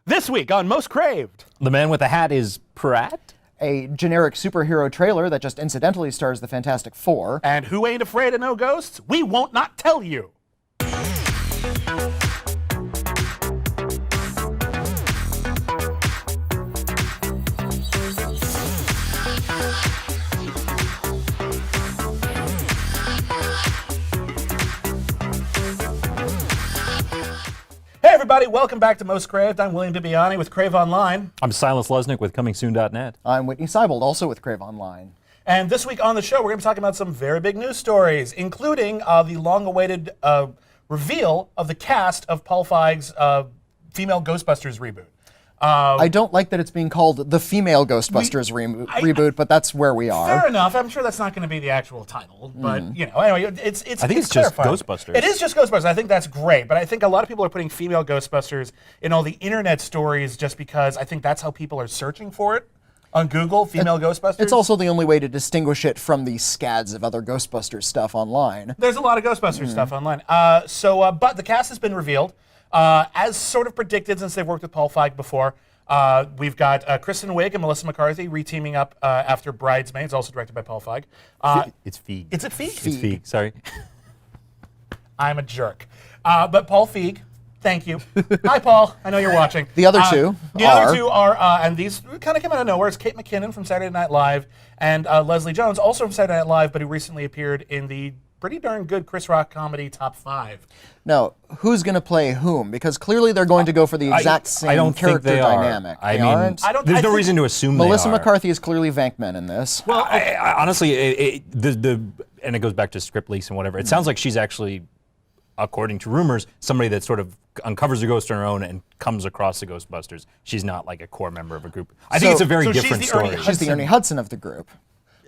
This week on Most Craved. The man with the hat is Pratt? A generic superhero trailer that just incidentally stars the Fantastic Four. And who ain't afraid of no ghosts? We won't not tell you. Hey everybody, welcome back to Most Craved. I'm William Bibbiani with CraveOnline. I'm Silas Lesnick with ComingSoon.net. I'm Whitney Seibold, also with CraveOnline. And this week on the show, we're going to be talking about some very big news stories, including the long-awaited reveal of the cast of Paul Feig's female Ghostbusters reboot. I don't like that it's being called the female Ghostbusters reboot, but that's where we are. Fair enough. I'm sure that's not going to be the actual title, but you know, anyway, it's I think it's just Ghostbusters. It is just Ghostbusters. I think that's great, but I think a lot of people are putting female Ghostbusters in all the internet stories just because I think that's how people are searching for it on Google. Female Ghostbusters. It's also the only way to distinguish it from the scads of other Ghostbusters stuff online. There's a lot of Ghostbusters stuff online. But the cast has been revealed. As sort of predicted, since they've worked with Paul Feig before, we've got Kristen Wiig and Melissa McCarthy re-teaming up after Bridesmaids, also directed by Paul Feig. It's Feig. Is it Feig? It's Feig, sorry. I'm a jerk. But Paul Feig, thank you. Hi, Paul. I know you're watching. The other two are, and these kind of came out of nowhere. It's Kate McKinnon from Saturday Night Live and Leslie Jones, also from Saturday Night Live, but who recently appeared in the pretty darn good Chris Rock comedy Top 5. Now, who's going to play whom? Because clearly they're going to go for the exact same character dynamic. I mean, there's no reason to assume Melissa they are. McCarthy is clearly Venkman in this. Well, I honestly, and it goes back to script leaks and whatever. It sounds like she's actually, according to rumors, somebody that sort of uncovers a ghost on her own and comes across the Ghostbusters. She's not like a core member of a group. I think it's a very different story. She's the Ernie Hudson of the group.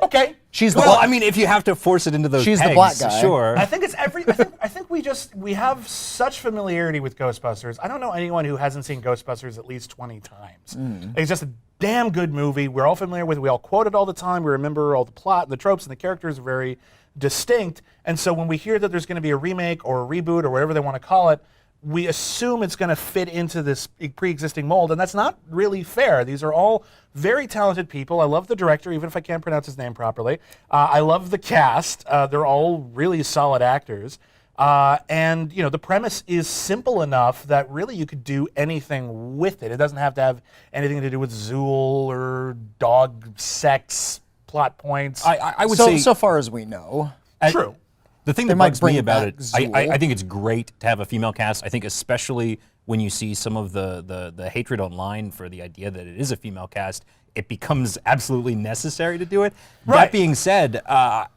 Okay. She's the I mean, if you have to force it into those She's pegs, the black guy. Sure. I think it's I think we have such familiarity with Ghostbusters. I don't know anyone who hasn't seen Ghostbusters at least 20 times. It's just a damn good movie. We're all familiar with it. We all quote it all the time. We remember all the plot and the tropes, and the characters are very distinct. And so when we hear that there's going to be a remake or a reboot or whatever they want to call it, we assume it's going to fit into this pre-existing mold, and that's not really fair. These are all very talented people. I love the director, even if I can't pronounce his name properly. I love the cast. They're all really solid actors. And you know, the premise is simple enough that really you could do anything with it. It doesn't have to have anything to do with Zool or dog sex plot points. I would say, so far as we know. True. The thing that bugs me about it, I think it's great to have a female cast. I think especially when you see some of the hatred online for the idea that it is a female cast, it becomes absolutely necessary to do it. Right. That being said, I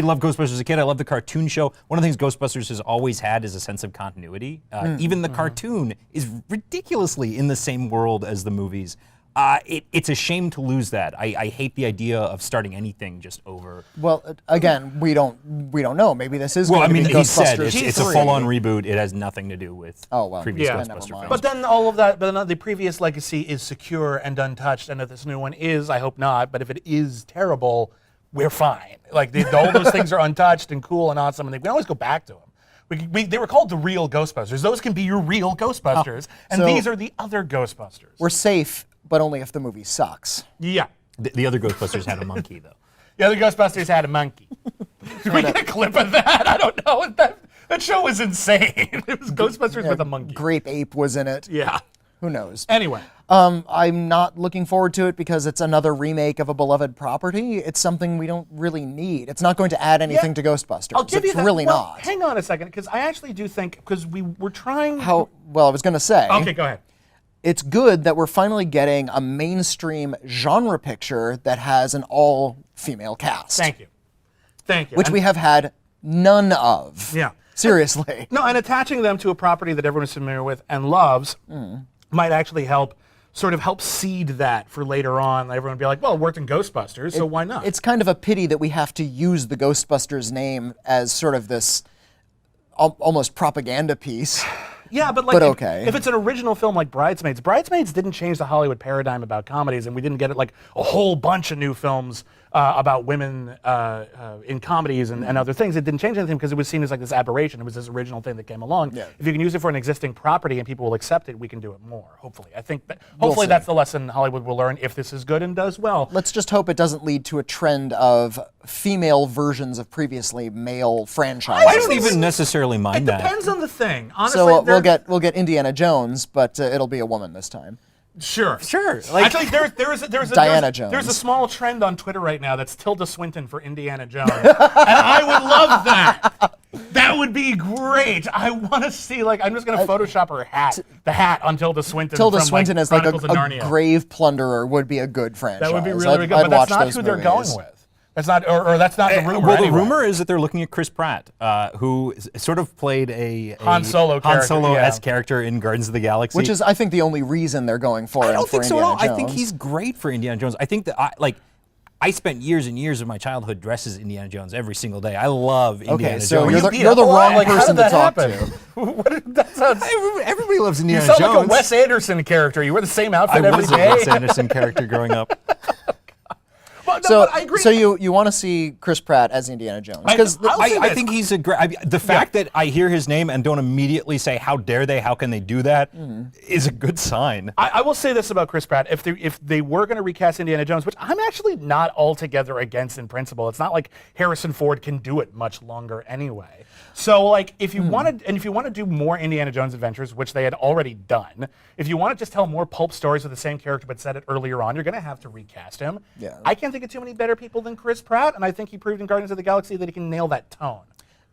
love Ghostbusters as a kid. I love the cartoon show. One of the things Ghostbusters has always had is a sense of continuity. Even the cartoon is ridiculously in the same world as the movies. It's a shame to lose that. I hate the idea of starting anything just over. Well, again, we don't know. Maybe this is going to be Ghostbusters. He said it's a full-on reboot. It has nothing to do with previous Ghostbuster films. But then all of that, but then the previous legacy is secure and untouched, and if this new one is, I hope not, but if it is terrible, we're fine. Like all those things are untouched and cool and awesome, and we can always go back to them. They were called the real Ghostbusters. Those can be your real Ghostbusters, and so these are the other Ghostbusters. We're safe, but only if the movie sucks. Yeah. The other Ghostbusters had a monkey, though. The other Ghostbusters had a monkey. Did we get a clip of that? I don't know. That show was insane. It was Ghostbusters with a monkey. Grape Ape was in it. Yeah. Who knows? Anyway. I'm not looking forward to it because it's another remake of a beloved property. It's something we don't really need. It's not going to add anything to Ghostbusters. I'll give you that. Really well, not. Hang on a second, because I actually do think, because we were trying... Well, I was going to say... Okay, go ahead. It's good that we're finally getting a mainstream genre picture that has an all-female cast. Thank you. Thank you. Which we have had none of. Yeah. Seriously. No, and attaching them to a property that everyone is familiar with and loves might actually help seed that for later on. Everyone would be like, well, it worked in Ghostbusters, so why not? It's kind of a pity that we have to use the Ghostbusters name as sort of this almost propaganda piece. Yeah, but like okay. If it's an original film like Bridesmaids didn't change the Hollywood paradigm about comedies, and we didn't get it like a whole bunch of new films about women in comedies and other things. It didn't change anything because it was seen as like this aberration. It was this original thing that came along. Yeah. If you can use it for an existing property and people will accept it, we can do it more. Hopefully, I think that hopefully that's the lesson Hollywood will learn if this is good and does well. Let's just hope it doesn't lead to a trend of female versions of previously male franchises. I don't even necessarily mind It that. depends on the thing. Honestly, So we'll get Indiana Jones, but it'll be a woman this time. Sure. Like, Actually, there's Diana Jones. There's a small trend on Twitter right now that's Tilda Swinton for Indiana Jones, and I would love that. That would be great. I want to see, like, I'm just gonna Photoshop her hat, the hat on Tilda Swinton. Tilda from, Swinton like, as like Chronicles of a Narnia. grave plunderer would be a good franchise. That would be really good, I'd but that's watch not those who they're movies. going with. That's not, or that's not the rumor. Well, the anyway. rumor is that they're looking at Chris Pratt, who sort of played a Han Solo character, Solo-esque character in Guardians of the Galaxy. Which is, I think, the only reason they're going for I it don't for think so at Indiana all. Jones. I think he's great for Indiana Jones. I think that I spent years and years of my childhood dressed as Indiana Jones every single day. I love Indiana so Jones. you're the wrong Like, how person did to that talk happen? to. That sounds. Everybody loves You Indiana sound Jones. like a Wes Anderson character. You wear the same outfit I every was a day. Wes Anderson character growing up. But, no, So, but I agree. so you want to see Chris Pratt as Indiana Jones? Because I'll say I this. think he's a great. The fact that I hear his name and don't immediately say, "How dare they? How can they do that?" is a good sign. I will say this about Chris Pratt: if they were going to recast Indiana Jones, which I'm actually not altogether against in principle, it's not like Harrison Ford can do it much longer anyway. So, like, if you want to do more Indiana Jones adventures, which they had already done, if you want to just tell more pulp stories with the same character but set it earlier on, you're going to have to recast him. Yeah. I can't think of too many better people than Chris Pratt, and I think he proved in Guardians of the Galaxy that he can nail that tone.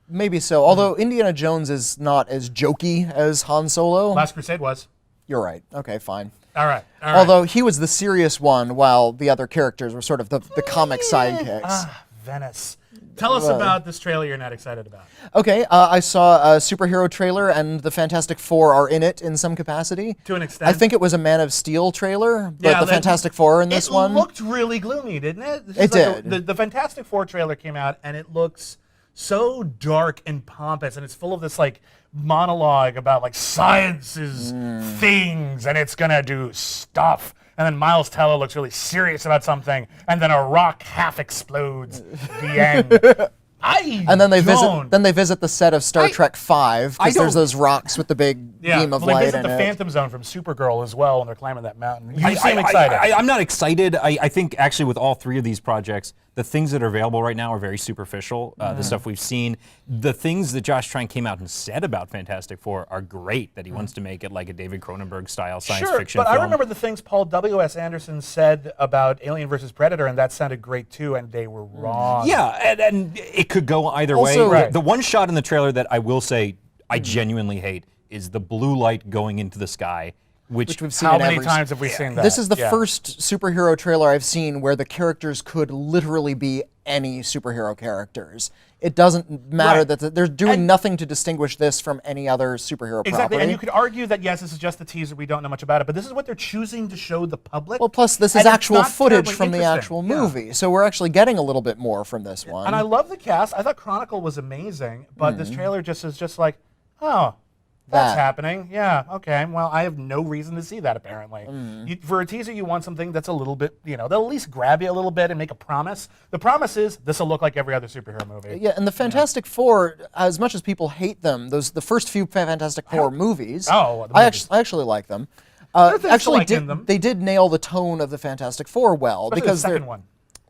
maybe so. Although Indiana Jones is not as jokey as Han Solo. Last Crusade was. You're right. Okay, fine. All right. All right. Although he was the serious one, while the other characters were sort of the comic sidekicks. Venice. Tell us about this trailer you're not excited about. Okay, I saw a superhero trailer, and the Fantastic Four are in it in some capacity. To an extent. I think it was a Man of Steel trailer, but the Fantastic Four are in this one. It looked really gloomy, didn't it? It did. The Fantastic Four trailer came out, and it looks so dark and pompous, and it's full of this like monologue about like science is things, and it's gonna do stuff. And then Miles Teller looks really serious about something, and then a rock half explodes. The end. And then they visit the set of Star Trek V, because there's don't- those rocks with the big beam of well, they light visit in the it. Phantom Zone from Supergirl as well, and they're climbing that mountain. You seem excited. I'm not excited. I think actually with all three of these projects, the things that are available right now are very superficial. The stuff we've seen, the things that Josh Trank came out and said about Fantastic Four are great. That he wants to make it like a David Cronenberg style science fiction but film. I remember the things Paul W.S. Anderson said about Alien vs. Predator, and that sounded great too, and they were wrong. Yeah, and it could go either Also- way. Right. The one shot in the trailer that I will say I genuinely hate is the blue light going into the sky, which we've seen How in many every- times have we seen that? This is the Yeah. first superhero trailer I've seen where the characters could literally be any superhero characters. It doesn't matter Right. that they're doing And- nothing to distinguish this from any other superhero Exactly, property. and you could argue that yes, this is just a teaser. We don't know much about it, but this is what they're choosing to show the public. Well, plus this and is it's actual not footage terribly from the interesting. actual Yeah. movie, so we're actually getting a little bit more from this one. And I love the cast. I thought Chronicle was amazing, but this trailer just is just like, oh, that's That. happening. Yeah, okay. Well, I have no reason to see that apparently. For a teaser, you want something that's a little bit, they'll at least grab you a little bit and make a promise. The promise is this will look like every other superhero movie. Yeah, and the Fantastic Four, as much as people hate them, the first few Fantastic Four movies, Oh, the I movies. actually like them. are things to Actually, like in them. they did nail the tone of the Fantastic Four well, Especially because the they're second one.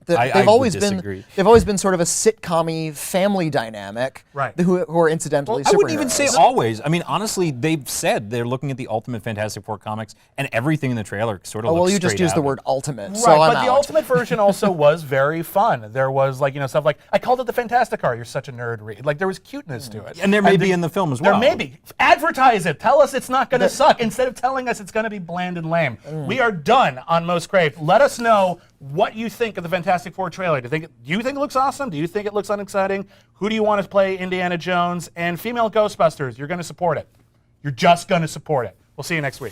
I they've would always disagree. been sort of a sitcom-y family dynamic, Right. who are incidentally I wouldn't even say superheroes. always. I mean, honestly, they've said they're looking at the Ultimate Fantastic Four comics, and everything in the trailer sort of Oh, looks well, you just straight used the out. word ultimate, Right, so I'm but the out. Ultimate version also was very fun. There was stuff like, I called it the Fantastic Car. You're such a nerd, Reed. Like there was cuteness to it. And there may be in the film as well. There may be. Advertise it. Tell us it's not going to suck instead of telling us it's going to be bland and lame. We are done on Most Craved. Let us know what you think of the Fantastic Four trailer. Do you think it looks awesome? Do you think it looks unexciting? Who do you want to play Indiana Jones? And female Ghostbusters. You're going to support it. You're just going to support it. We'll see you next week.